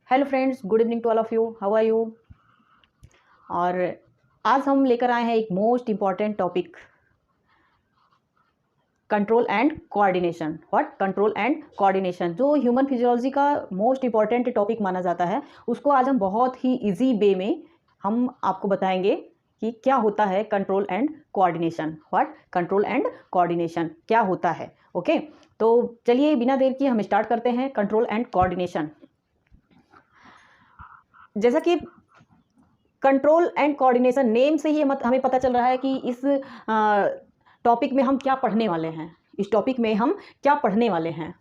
Hello friends, good evening to all of you. How are you? और आज हम लेकर आए हैं एक most important topic, control and coordination. What? Control and coordination, जो ह्यूमन फिजियोलॉजी का मोस्ट इम्पॉर्टेंट टॉपिक माना जाता है, उसको आज हम बहुत ही इजी वे में हम आपको बताएंगे कि क्या होता है control and coordination. What? Control and coordination क्या होता है। ओके, तो चलिए बिना देर किए हम स्टार्ट करते हैं कंट्रोल एंड कोऑर्डिनेशन। जैसा कि कंट्रोल एंड कोऑर्डिनेशन नेम से ही हमें पता चल रहा है कि इस टॉपिक में हम क्या पढ़ने वाले हैं। इस टॉपिक में हम क्या पढ़ने वाले हैं,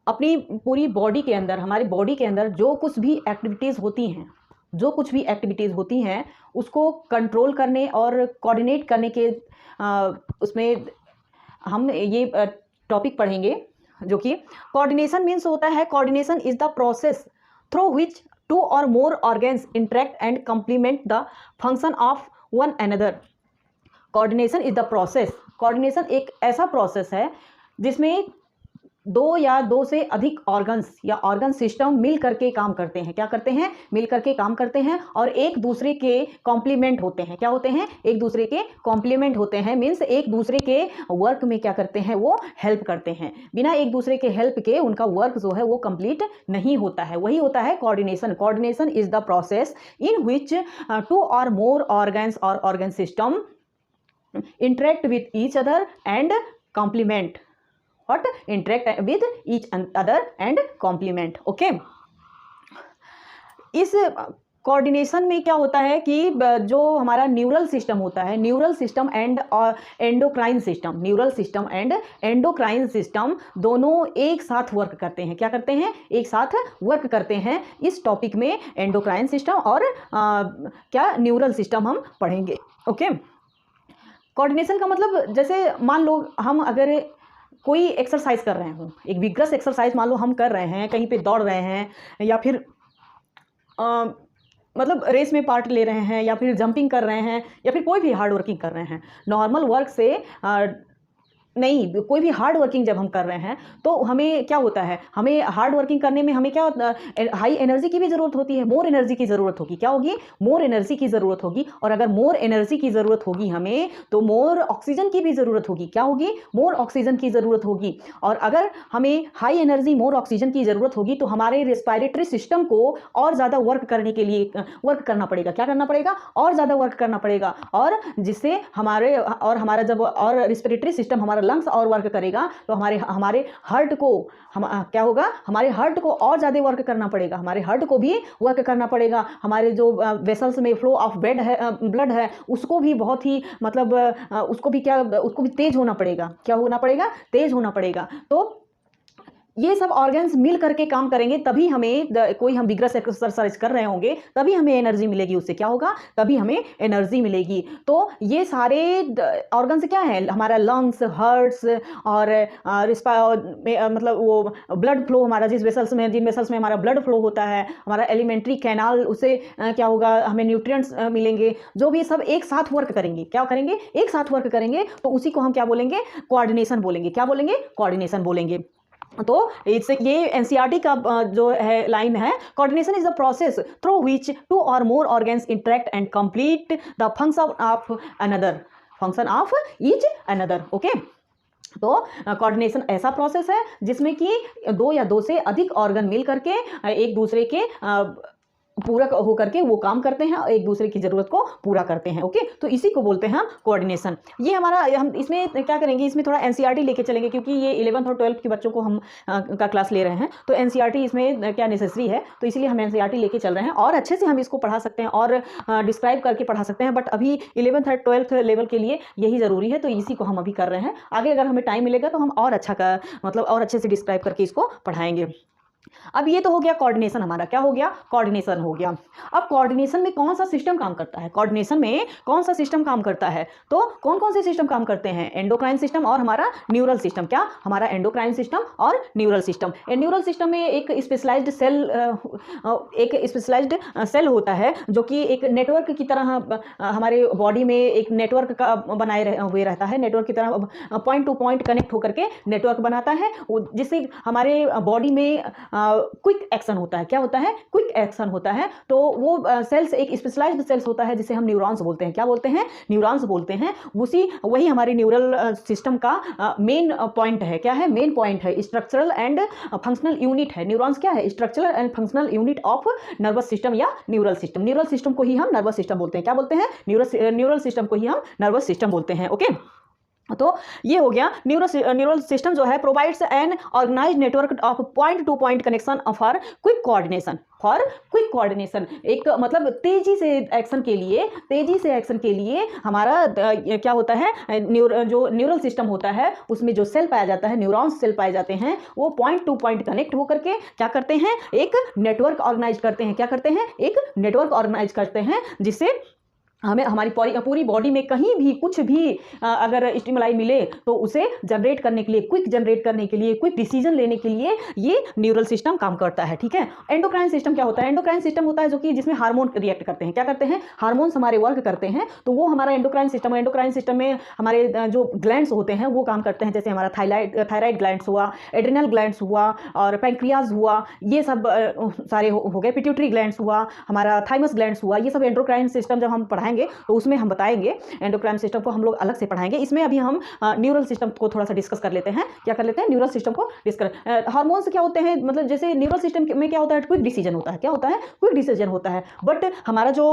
अपनी पूरी बॉडी के अंदर, हमारी बॉडी के अंदर जो कुछ भी एक्टिविटीज़ होती हैं उसको कंट्रोल करने और कोऑर्डिनेट करने के उसमें हम ये टॉपिक पढ़ेंगे, जो कि कोऑर्डिनेशन मीन्स होता है। Coordination is the process through which two or more organs interact and complement the function of one another. Coordination is the process. Coordination एक ऐसा प्रोसेस है जिसमें दो या दो से अधिक ऑर्गन्स या ऑर्गन सिस्टम मिल करके काम करते हैं। क्या करते हैं? मिल करके काम करते हैं और एक दूसरे के कॉम्प्लीमेंट होते हैं। क्या होते हैं? एक दूसरे के कॉम्प्लीमेंट होते हैं। मीन्स एक दूसरे के वर्क में क्या करते हैं? वो हेल्प करते हैं। बिना एक दूसरे के हेल्प के उनका वर्क जो है वो कंप्लीट नहीं होता है। वही होता है coordination. Coordination is the process in which two or more organs or organ system interact with each other and complement. What? Interact with each other and complement. Okay. इस कोऑर्डिनेशन में क्या होता है कि जो हमारा न्यूरल सिस्टम होता है, neural system and endocrine system, neural system and endocrine system दोनों एक साथ वर्क करते हैं। क्या करते हैं? एक साथ वर्क करते हैं। इस टॉपिक में एंडोक्राइन सिस्टम और क्या न्यूरल सिस्टम हम पढ़ेंगे। ओके। कोऑर्डिनेशन का मतलब, जैसे मान लो हम अगर कोई एक्सरसाइज कर रहे हो, एक विग्रस एक्सरसाइज मान लो हम कर रहे हैं, कहीं पे दौड़ रहे हैं या फिर मतलब रेस में पार्ट ले रहे हैं या फिर जंपिंग कर रहे हैं या फिर कोई भी हार्ड वर्किंग कर रहे हैं। नॉर्मल वर्क से नहीं, कोई भी हार्ड वर्किंग जब हम कर रहे हैं तो हमें क्या होता है? हमें हार्ड वर्किंग करने में हमें क्या हाई एनर्जी की भी ज़रूरत होती है, मोर एनर्जी की ज़रूरत होगी। क्या होगी? मोर एनर्जी की ज़रूरत होगी। और अगर मोर एनर्जी की ज़रूरत होगी हमें, तो मोर ऑक्सीजन की भी ज़रूरत होगी। क्या होगी? मोर ऑक्सीजन की ज़रूरत होगी। और अगर हमें हाई एनर्जी मोर ऑक्सीजन की ज़रूरत होगी तो हमारे रेस्पिरेटरी सिस्टम को और ज़्यादा वर्क करने के लिए वर्क करना पड़ेगा। क्या करना पड़ेगा? और ज़्यादा वर्क करना पड़ेगा। और जिससे हमारा जब और रेस्पिरेटरी सिस्टम, हमारा लंग्स और वर्क करेगा तो हमारे हार्ट को क्या होगा? हमारे हार्ट को और ज़्यादा वर्क करना पड़ेगा। हमारे हार्ट को भी वर्क करना पड़ेगा। हमारे जो वेसल्स में फ्लो ऑफ ब्लड है उसको भी बहुत ही मतलब उसको भी तेज होना पड़ेगा। क्या होना पड़ेगा? तेज होना पड़ेगा। तो ये सब ऑर्गन्स मिल करके काम करेंगे तभी हमें कोई हम विग्रस एक्सरसाइज कर रहे होंगे तभी हमें एनर्जी मिलेगी। उससे क्या होगा? तभी हमें एनर्जी मिलेगी। तो ये सारे ऑर्गन्स क्या है? हमारा लंग्स, हार्ट्स और मतलब वो ब्लड फ्लो, हमारा जिन वेसल्स में हमारा ब्लड फ्लो होता है, हमारा एलिमेंट्री कैनाल, उससे क्या होगा? हमें न्यूट्रिएंट्स मिलेंगे। जो भी सब एक साथ वर्क करेंगे। क्या करेंगे? एक साथ वर्क करेंगे। तो उसी को हम क्या बोलेंगे? कोऑर्डिनेशन बोलेंगे। क्या बोलेंगे? कोऑर्डिनेशन बोलेंगे। तो इससे ये एनसीईआरटी का जो है लाइन है, coordination is the process through which two or more organs interact and complete the function of each other. Okay. तो कोऑर्डिनेशन ऐसा प्रोसेस है जिसमें कि दो या दो से अधिक ऑर्गन मिल करके एक दूसरे के पूरक होकर के वो काम करते हैं और एक दूसरे की ज़रूरत को पूरा करते हैं। ओके। तो इसी को बोलते हैं हम कोऑर्डिनेशन। ये हम इसमें क्या करेंगे? इसमें थोड़ा एनसीईआरटी लेके चलेंगे, क्योंकि ये 11th और 12th के बच्चों को हम का क्लास ले रहे हैं। तो एनसीईआरटी इसमें क्या नेसेसरी है, तो इसीलिए हम एनसीईआरटी लेके चल रहे हैं और अच्छे से हम इसको पढ़ा सकते हैं और डिस्क्राइब करके पढ़ा सकते हैं। बट अभी 11th और 12th लेवल के लिए यही ज़रूरी है, तो इसी को हम अभी कर रहे हैं। आगे अगर हमें टाइम मिलेगा तो हम और और अच्छे से डिस्क्राइब करके इसको पढ़ाएंगे। अब ये तो हो गया कोऑर्डिनेशन। हमारा क्या हो गया? कोऑर्डिनेशन हो गया। अब कोऑर्डिनेशन में कौन सा सिस्टम काम करता है? कोऑर्डिनेशन में कौन सा सिस्टम काम करता है? तो कौन कौन से सिस्टम काम करते हैं? एंडोक्राइन सिस्टम और हमारा न्यूरल सिस्टम। क्या? हमारा एंडोक्राइन सिस्टम और न्यूरल सिस्टम। न्यूरल सिस्टम में एक स्पेशलाइज्ड सेल होता है जो कि एक नेटवर्क की तरह हमारे बॉडी में एक नेटवर्क का बनाए हुए रहता है। नेटवर्क की तरह पॉइंट टू पॉइंट कनेक्ट होकर के नेटवर्क बनाता है, जिससे हमारे बॉडी में क्विक एक्शन होता है। क्या होता है? क्विक एक्शन होता है। तो वो सेल्स एक स्पेशलाइज्ड सेल्स होता है जिसे हम न्यूरॉन्स बोलते हैं। क्या बोलते हैं? न्यूरॉन्स बोलते हैं। वही हमारे न्यूरल सिस्टम का मेन पॉइंट है। क्या है? मेन पॉइंट है, स्ट्रक्चरल एंड फंक्शनल यूनिट है। न्यूरॉन्स क्या है? Structural and functional unit of nervous system या न्यूरल सिस्टम। न्यूरल सिस्टम को ही हम नर्वस सिस्टम बोलते हैं। क्या बोलते हैं? न्यूरल सिस्टम को ही हम नर्वस सिस्टम बोलते हैं। ओके, तो ये हो गया। न्यूरल सिस्टम जो है provides an organised network of point to point connection for quick coordination. एक मतलब तेजी से एक्शन के लिए हमारा क्या होता है, जो न्यूरल सिस्टम होता है उसमें जो सेल पाया जाता है, न्यूरॉन्स सेल पाए जाते हैं, वो पॉइंट टू पॉइंट कनेक्ट होकर के क्या करते हैं? एक नेटवर्क ऑर्गेनाइज करते हैं। क्या करते हैं? एक नेटवर्क ऑर्गेनाइज करते हैं, जिससे हमें हमारी पूरी बॉडी में कहीं भी कुछ भी अगर स्टिमुलाई मिले तो उसे जनरेट करने के लिए, क्विक डिसीजन लेने के लिए ये न्यूरल सिस्टम काम करता है। ठीक है। एंडोक्राइन सिस्टम क्या होता है? एंडोक्राइन सिस्टम होता है जो कि जिसमें हार्मोन रिएक्ट करते हैं। क्या करते हैं? हार्मोन्स हमारे वर्क करते हैं, तो वो हमारा एंडोक्राइन सिस्टम है। एंडोक्राइन सिस्टम में हमारे जो ग्लैंड्स होते हैं वो काम करते हैं, जैसे हमारा थायराइड ग्लैंड्स हुआ, एड्रिनल ग्लैंड्स हुआ और पैंक्रियाज हुआ, ये सब सारे हो गए। पिट्यूटरी ग्लैंड्स हुआ, हमारा थाइमस ग्लैंड्स हुआ, ये सब एंडोक्राइन सिस्टम जब हम पढ़ाएंगे तो उसमें हम बताएंगे। एंडोक्राइन सिस्टम को हम लोग अलग से पढ़ाएंगे। इसमें अभी हम न्यूरल सिस्टम को थोड़ा सा डिस्कस कर लेते हैं। क्या कर लेते हैं? न्यूरल सिस्टम को डिस्कस। हार्मोन्स क्या होते हैं? मतलब जैसे न्यूरल सिस्टम में क्या होता है? क्विक डिसीजन होता है। क्या होता है? क्विक डिसीजन होता है। बट हमारा जो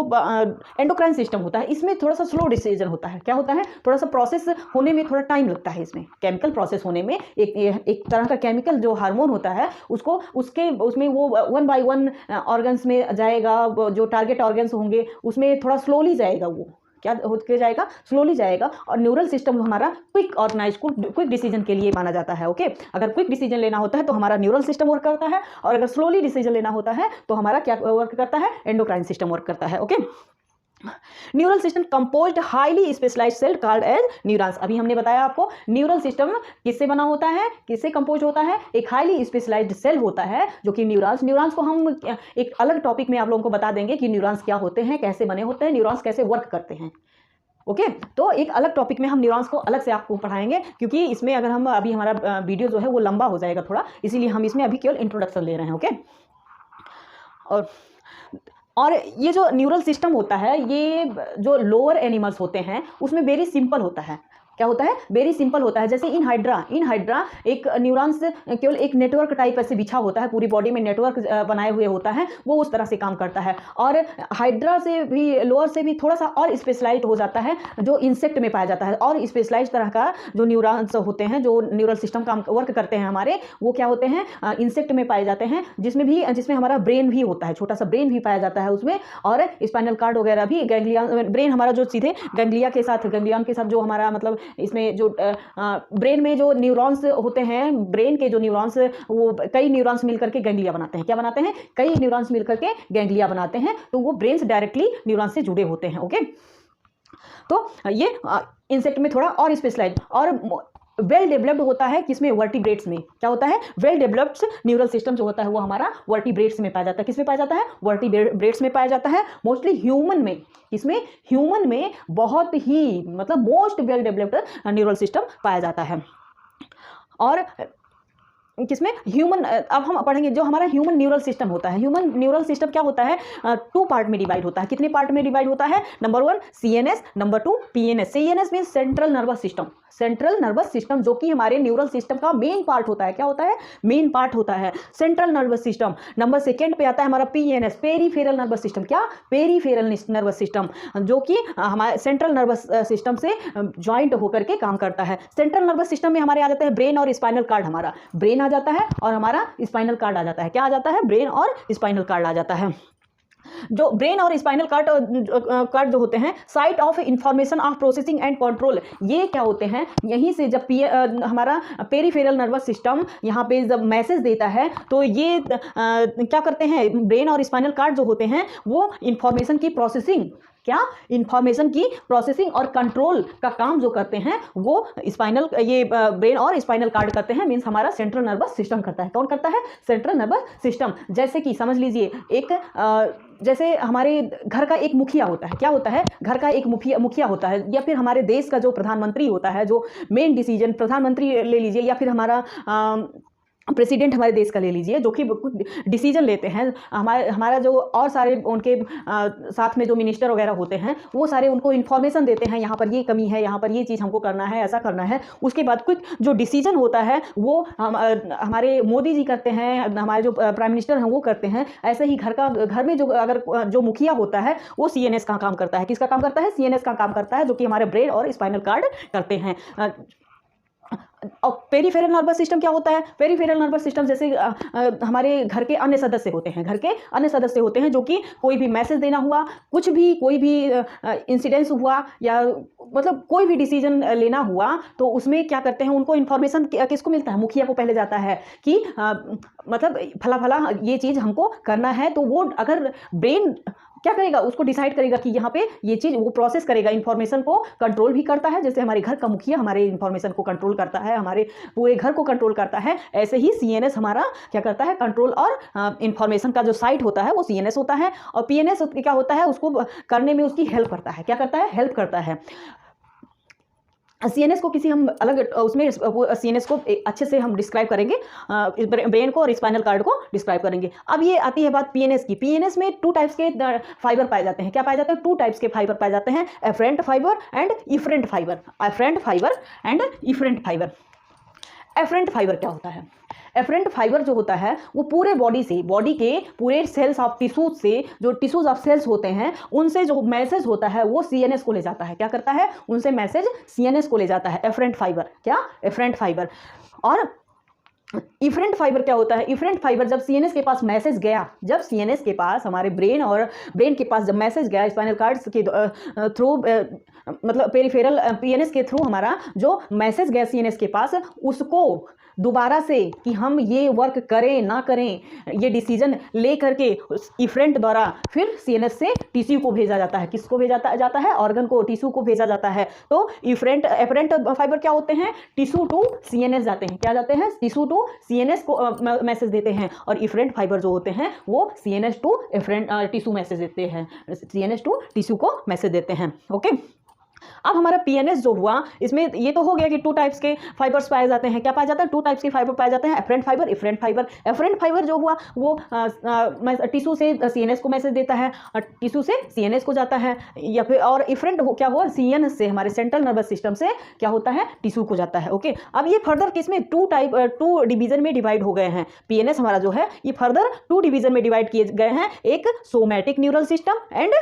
एंडोक्राइन सिस्टम होता है इसमें थोड़ा सा स्लो डिसीजन होता है। क्या होता है? थोड़ा सा प्रोसेस होने में थोड़ा टाइम लगता है। इसमें केमिकल प्रोसेस होने में एक तरह का केमिकल जो हार्मोन होता है उसमें वो 1 बाय 1 ऑर्गन्स में जाएगा। जो टारगेट ऑर्गन्स होंगे उसमें थोड़ा स्लोली जाएगा। वो क्या होते जाएगा? स्लोली जाएगा। और न्यूरल सिस्टम हमारा क्विक डिसीजन के लिए माना जाता है। ओके, अगर क्विक डिसीजन लेना होता है तो हमारा न्यूरल सिस्टम वर्क करता है, और अगर स्लोली डिसीजन लेना होता है तो हमारा क्या वर्क करता है? एंडोक्राइन सिस्टम वर्क करता है। Okay, neural system composed highly specialised cell called as neurons. अभी हमने बताया आपको न्यूरल सिस्टम किससे बना होता है, किससे कंपोज होता है? एक हाईली स्पेशलाइज्ड सेल होता है जो कि न्यूरॉन्स को हम एक अलग टॉपिक में आप लोगों को बता देंगे कि न्यूरॉन्स क्या होते हैं, कैसे बने होते हैं, न्यूरॉन्स कैसे वर्क करते हैं। ओके, तो एक अलग टॉपिक में हम न्यूरॉन्स को अलग से आपको पढ़ाएंगे, क्योंकि इसमें अगर हम अभी हमारा वीडियो जो है वो लंबा हो जाएगा थोड़ा, इसीलिए हम इसमें अभी केवल इंट्रोडक्शन ले रहे हैं। ओके, और ये जो न्यूरल सिस्टम होता है, ये जो लोअर एनिमल्स होते हैं उसमें वेरी सिंपल होता है। क्या होता है? वेरी सिंपल होता है। जैसे इन हाइड्रा एक न्यूरॉन्स केवल एक नेटवर्क टाइप ऐसे बिछा होता है, पूरी बॉडी में नेटवर्क बनाए हुए होता है, वो उस तरह से काम करता है। और हाइड्रा से भी, लोअर से भी थोड़ा सा और स्पेशलाइज्ड हो जाता है जो इंसेक्ट में पाया जाता है। और स्पेशलाइज्ड तरह का जो न्यूरॉन्स होते हैं, जो न्यूरल सिस्टम काम वर्क करते हैं हमारे, वो क्या होते हैं? इंसेक्ट में पाए जाते हैं, जिसमें हमारा ब्रेन भी होता है, छोटा सा ब्रेन भी पाया जाता है उसमें, और स्पाइनल कार्ड वगैरह भी। गैंग्लियन ब्रेन हमारा जो सीधे गैंग्लियन के साथ जो हमारा मतलब इसमें जो ब्रेन में जो न्यूरॉन्स होते हैं, ब्रेन के जो न्यूरॉन्स, वो कई न्यूरॉन्स मिलकर के गैंग्लिया बनाते हैं। क्या बनाते हैं? कई न्यूरॉन्स मिलकर के गैंग्लिया बनाते हैं, तो वो ब्रेन से डायरेक्टली न्यूरॉन्स से जुड़े होते हैं। ओके, तो ये इंसेक्ट में थोड़ा और स्पेशलाइज्ड और वेल डेवलप्ड होता है। किसमें? वर्टिब्रेट्स में। क्या होता है? वेल डेवलप्ड न्यूरल सिस्टम जो होता है वो हमारा वर्टिब्रेट्स में पाया जाता है। किसमें पाया जाता है? वर्टिब्रेट्स में पाया जाता है। मोस्टली ह्यूमन में। किसमें? ह्यूमन में बहुत ही मतलब most well developed neural system पाया जाता है। और किसमें? ह्यूमन। अब हम पढ़ेंगे जो हमारा ह्यूमन न्यूरल सिस्टम होता है। ह्यूमन न्यूरल सिस्टम क्या होता है? 2 पार्ट में डिवाइड होता है। कितने पार्ट में डिवाइड होता है? Number 1 CNS, number 2 PNS। CNS mean central nervous system, जो कि हमारे न्यूरल सिस्टम का मेन पार्ट होता है। क्या होता है? मेन पार्ट होता है सेंट्रल नर्वस सिस्टम। नंबर 2 पे आता है हमारा PNS, पेरीफेरल नर्वस सिस्टम। क्या? पेरीफेरल नर्वस सिस्टम, जो कि हमारे सेंट्रल नर्वस सिस्टम से ज्वाइंट होकर के काम करता है। सेंट्रल नर्वस सिस्टम में हमारे आ जाते हैं ब्रेन और स्पाइनल कार्ड। हमारा ब्रेन आ जाता है और हमारा स्पाइनल कार्ड आ जाता है। क्या आ जाता है? ब्रेन और स्पाइनल कार्ड आ जाता है। जो ब्रेन और स्पाइनल कार्ड जो होते हैं, site of information of processing and control, ये क्या होते हैं? यहीं से जब हमारा पेरीफेरल नर्वस सिस्टम यहाँ पे जब मैसेज देता है तो ये क्या करते हैं? ब्रेन और स्पाइनल कार्ड जो होते हैं वो इंफॉर्मेशन की प्रोसेसिंग, क्या? इंफॉर्मेशन की प्रोसेसिंग और कंट्रोल का काम जो करते हैं वो ब्रेन और स्पाइनल कार्ड करते हैं। मीन्स हमारा सेंट्रल नर्वस सिस्टम करता है। कौन करता है? Central nervous system. जैसे कि समझ लीजिए जैसे हमारे घर का एक मुखिया होता है। क्या होता है? घर का एक मुखिया होता है, या फिर हमारे देश का जो प्रधानमंत्री होता है, जो मेन डिसीजन, प्रधानमंत्री ले लीजिए, या फिर हमारा प्रेसिडेंट हमारे देश का ले लीजिए, जो कि कुछ डिसीजन लेते हैं, हमारा जो और सारे उनके साथ में जो मिनिस्टर वगैरह होते हैं वो सारे उनको इन्फॉर्मेशन देते हैं, यहाँ पर ये कमी है, यहाँ पर ये चीज़ हमको करना है, ऐसा करना है। उसके बाद कुछ जो डिसीजन होता है वो हमारे मोदी जी करते हैं, हमारे जो प्राइम मिनिस्टर हैं वो करते हैं। ऐसे ही घर में जो अगर जो मुखिया होता है वो CNS का काम करता है। किसका काम करता है? CNS का काम करता है, जो कि हमारे ब्रेन और स्पाइनल कार्ड करते हैं। और पेरिफेरल नर्वस सिस्टम क्या होता है? पेरिफेरल नर्वस सिस्टम जैसे हमारे घर के अन्य सदस्य होते हैं, घर के अन्य सदस्य होते हैं, जो कि कोई भी मैसेज देना हुआ, कुछ भी कोई भी इंसिडेंस हुआ, या मतलब कोई भी डिसीजन लेना हुआ, तो उसमें क्या करते हैं, उनको इन्फॉर्मेशन किसको मिलता है? मुखिया को पहले जाता है कि मतलब फला फला ये चीज़ हमको करना है। तो वो अगर ब्रेन क्या करेगा, उसको डिसाइड करेगा कि यहाँ पे ये चीज़, वो प्रोसेस करेगा, इन्फॉर्मेशन को कंट्रोल भी करता है। जैसे हमारे घर का मुखिया हमारे इन्फॉर्मेशन को कंट्रोल करता है, हमारे पूरे घर को कंट्रोल करता है, ऐसे ही CNS हमारा क्या करता है? कंट्रोल और इन्फॉर्मेशन का जो साइट होता है वो CNS होता है। और PNS क्या होता है? उसको करने में उसकी हेल्प करता है। क्या करता है? हेल्प करता है। CNS को किसी हम अलग उसमें वो CNS को अच्छे से हम डिस्क्राइब करेंगे, ब्रेन को और स्पाइनल कार्ड को डिस्क्राइब करेंगे। अब ये आती है बात PNS की। PNS में 2 टाइप्स के फाइबर पाए जाते हैं। क्या पाए जाते हैं? 2 टाइप्स के फाइबर पाए जाते हैं, afferent fibre and efferent fibre. Afferent fibre and efferent fibre. Afferent fibre क्या होता है? एफरेंट फाइबर जो होता है वो पूरे बॉडी से, बॉडी के पूरे सेल्स ऑफ टिश्यूज से, जो टिश्यूज ऑफ सेल्स होते हैं उनसे जो मैसेज होता है वो CNS को ले जाता है। क्या करता है? उनसे मैसेज CNS को ले जाता है। एफरेंट फाइबर क्या? Afferent fibre. और इफरेंट फाइबर क्या होता है? इफरेंट फाइबर जब CNS के पास मैसेज गया, जब CNS के पास, हमारे ब्रेन के पास जब मैसेज गया स्पाइनल कार्ड के थ्रू, मतलब पेरिफेरल PNS के थ्रू हमारा जो मैसेज गया CNS के पास, उसको दोबारा से कि हम ये वर्क करें ना करें, ये डिसीजन ले करके इफरेंट द्वारा फिर CNS से टिश्यू को भेजा जाता है। किसको भेजा जाता है? ऑर्गन को, टिश्यू को भेजा जाता है। तो एफरेंट फाइबर क्या होते हैं? टिश्यू टू CNS जाते हैं। क्या जाते हैं? टिश्यू टू CNS को मैसेज देते हैं। और इफरेंट फाइबर जो होते हैं वो CNS to afferent tissue message देते हैं, CNS टू टिश्यू को मैसेज देते हैं। ओके, अब हमारा PNS जो हुआ, इसमें ये तो हो गया कि 2 टाइप्स के फाइबर्स पाए जाते हैं। क्या पाया जाता है? 2 टाइप्स के फाइबर पाए जाते हैं, afferent fibre, efferent fibre. Afferent fibre जो हुआ वो टिश्यू से CNS को मैसेज देता है, टिश्यू से CNS को जाता है, या फिर और इफरेंट क्या हुआ? CNS से, हमारे सेंट्रल नर्वस सिस्टम से क्या होता है? टिश्यू को जाता है। ओके, अब ये फर्दर किसमें 2 डिवीजन में डिवाइड हो गए हैं। PNS हमारा जो है ये फर्दर 2 डिवीजन में डिवाइड किए गए हैं। एक somatic neural system and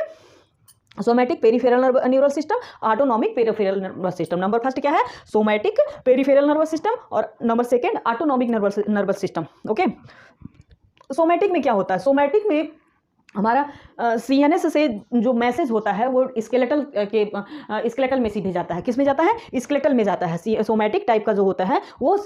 somatic peripheral neural system, autonomic peripheral nervous system. Number first क्या है? सोमैटिक पेरिफेरल नर्वस सिस्टम, और number second autonomic nervous system. Okay, somatic में क्या होता है? सोमैटिक में हमारा CNS से जो मैसेज होता है वो स्केलेटल में सीधे जाता है। किस में जाता है? स्केलेटल में जाता है। सोमैटिक टाइप का जो होता है वो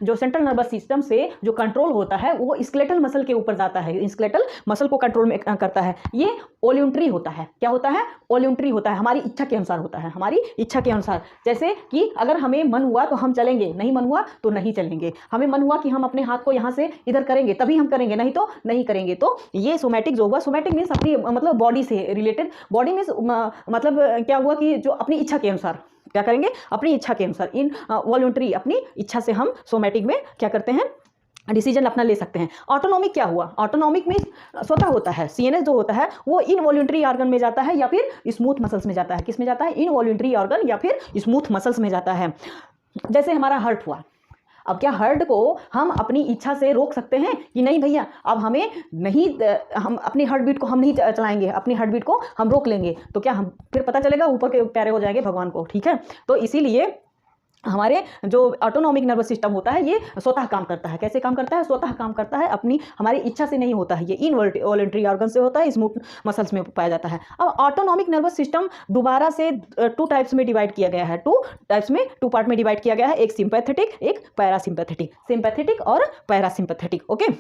जो सेंट्रल नर्वस सिस्टम से जो कंट्रोल होता है वो स्केलेटल मसल के ऊपर जाता है, स्केलेटल मसल को कंट्रोल में करता है। ये वॉल्यूंटरी होता है। क्या होता है? वॉल्यूंटरी होता है, हमारी इच्छा के अनुसार होता है, हमारी इच्छा के अनुसार। जैसे कि अगर हमें मन हुआ तो हम चलेंगे, नहीं मन हुआ तो नहीं चलेंगे। हमें मन हुआ कि हम अपने हाथ को यहाँ से इधर करेंगे तभी हम करेंगे, नहीं तो नहीं करेंगे। तो ये सोमैटिक जो हुआ, सोमैटिक मीन्स अपनी मतलब बॉडी से रिलेटेड, बॉडी मीन्स मतलब क्या हुआ कि जो अपनी इच्छा के अनुसार क्या करेंगे? अपनी इच्छा के अनुसार, इन वॉलंटरी, अपनी इच्छा से हम सोमैटिक में क्या करते हैं? डिसीजन अपना ले सकते हैं। ऑटोनॉमिक क्या हुआ? ऑटोनॉमिक में स्वतः होता है। CNS जो होता है वो इनवॉल्यूंटरी ऑर्गन में जाता है या फिर स्मूथ मसल्स में जाता है। किस में जाता है? इनवॉल्यूंटरी ऑर्गन या फिर स्मूथ मसल्स में जाता है। जैसे हमारा हार्ट हुआ, अब क्या हार्ट को हम अपनी इच्छा से रोक सकते हैं कि नहीं भैया अब हमें नहीं, हम अपनी हार्ट बीट को हम नहीं चलाएंगे, अपनी हार्ट बीट को हम रोक लेंगे, तो क्या हम फिर पता चलेगा ऊपर के प्यारे हो जाएंगे भगवान को? ठीक है, तो इसीलिए हमारे जो ऑटोनॉमिक नर्वस सिस्टम होता है ये स्वतः काम करता है। कैसे काम करता है? स्वतः काम करता है, अपनी हमारी इच्छा से नहीं होता है। ये इनवॉलंटरी ऑर्गन से होता है, स्मूथ मसल्स में पाया जाता है। अब ऑटोनॉमिक नर्वस सिस्टम दोबारा से 2 टाइप्स में डिवाइड किया गया है। 2 टाइप्स में 2 पार्ट में डिवाइड किया गया है, एक सिंपैथेटिक, एक पैरासिम्पैथेटिक। सिंपैथेटिक और पैरासिम्पैथेटिक। ओके,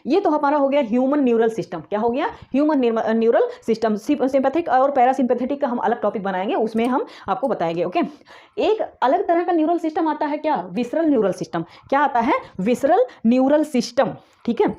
ये तो हमारा हो गया ह्यूमन न्यूरल सिस्टम। क्या हो गया? Human neural system. सिंपैथिक और पैरासिम्पैथेटिक का हम अलग टॉपिक बनाएंगे, उसमें हम आपको बताएंगे। ओके, एक अलग तरह का न्यूरल सिस्टम आता है, क्या? Visceral neural system. क्या आता है? Visceral neural system. ठीक है,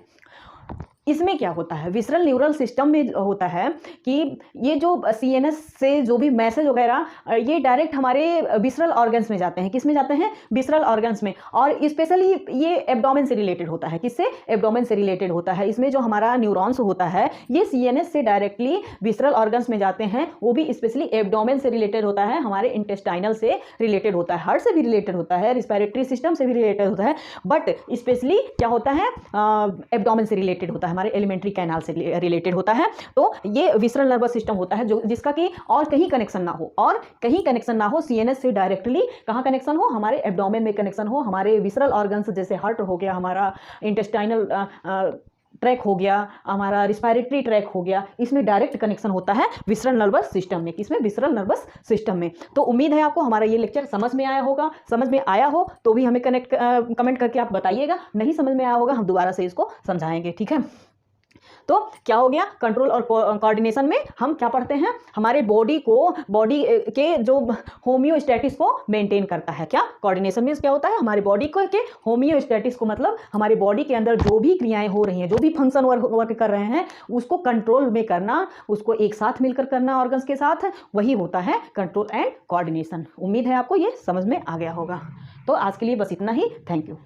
इसमें क्या होता है, विसरल न्यूरल सिस्टम में होता है कि ये जो सीएनएस से जो भी मैसेज वगैरह ये डायरेक्ट हमारे विसरल ऑर्गन्स में जाते हैं। किस में जाते हैं? विसरल ऑर्गन्स में। और स्पेशली ये एब्डोमेन से रिलेटेड होता है। किससे? एब्डोमेन से रिलेटेड होता है। इसमें जो हमारा न्यूरॉन्स होता है ये सीएनएस से डायरेक्टली विसरल ऑर्गन्स में जाते हैं, वो भी स्पेशली एब्डोमेन से रिलेटेड होता है, हमारे इंटेस्टाइनल से रिलेटेड होता है, हार्ट से भी रिलेटेड होता है, रिस्पिरेटरी सिस्टम से भी रिलेटेड होता है, बट स्पेशली क्या होता है, एब्डोमेन से रिलेटेड होता है, हमारे एलिमेंट्री कैनाल से रिलेटेड होता है। तो ये विसरल नर्वस सिस्टम होता है जो जिसका कि और कहीं कनेक्शन ना हो, और कहीं कनेक्शन ना हो, सीएनएस से डायरेक्टली कहाँ कनेक्शन हो, हमारे एब्डोमेन में कनेक्शन हो, हमारे विसरल ऑर्गन्स जैसे हार्ट हो गया, हमारा इंटेस्टाइनल ट्रैक हो गया, हमारा रिस्पिरेटरी ट्रैक हो गया, इसमें डायरेक्ट कनेक्शन होता है विसरल नर्वस सिस्टम में। किसमें? विसरल नर्वस सिस्टम में। तो उम्मीद है आपको हमारा ये लेक्चर समझ में आया होगा। समझ में आया हो तो भी हमें कमेंट करके आप बताइएगा, नहीं समझ में आया होगा हम दोबारा से इसको समझाएंगे, ठीक है। तो क्या हो गया, कंट्रोल और कोऑर्डिनेशन में हम क्या पढ़ते हैं, हमारे बॉडी के जो होम्योस्टेटिस को मेंटेन करता है। क्या? कोऑर्डिनेशन में क्या होता है, हमारे बॉडी को के होम्योस्टेटिस को, मतलब हमारे बॉडी के अंदर जो भी क्रियाएं हो रही हैं, जो भी फंक्शन वर्क कर रहे हैं, उसको कंट्रोल में करना, उसको एक साथ मिलकर करना ऑर्गन्स के साथ, वही होता है कंट्रोल एंड कोऑर्डिनेशन। उम्मीद है आपको ये समझ में आ गया होगा। तो आज के लिए बस इतना ही। Thank you.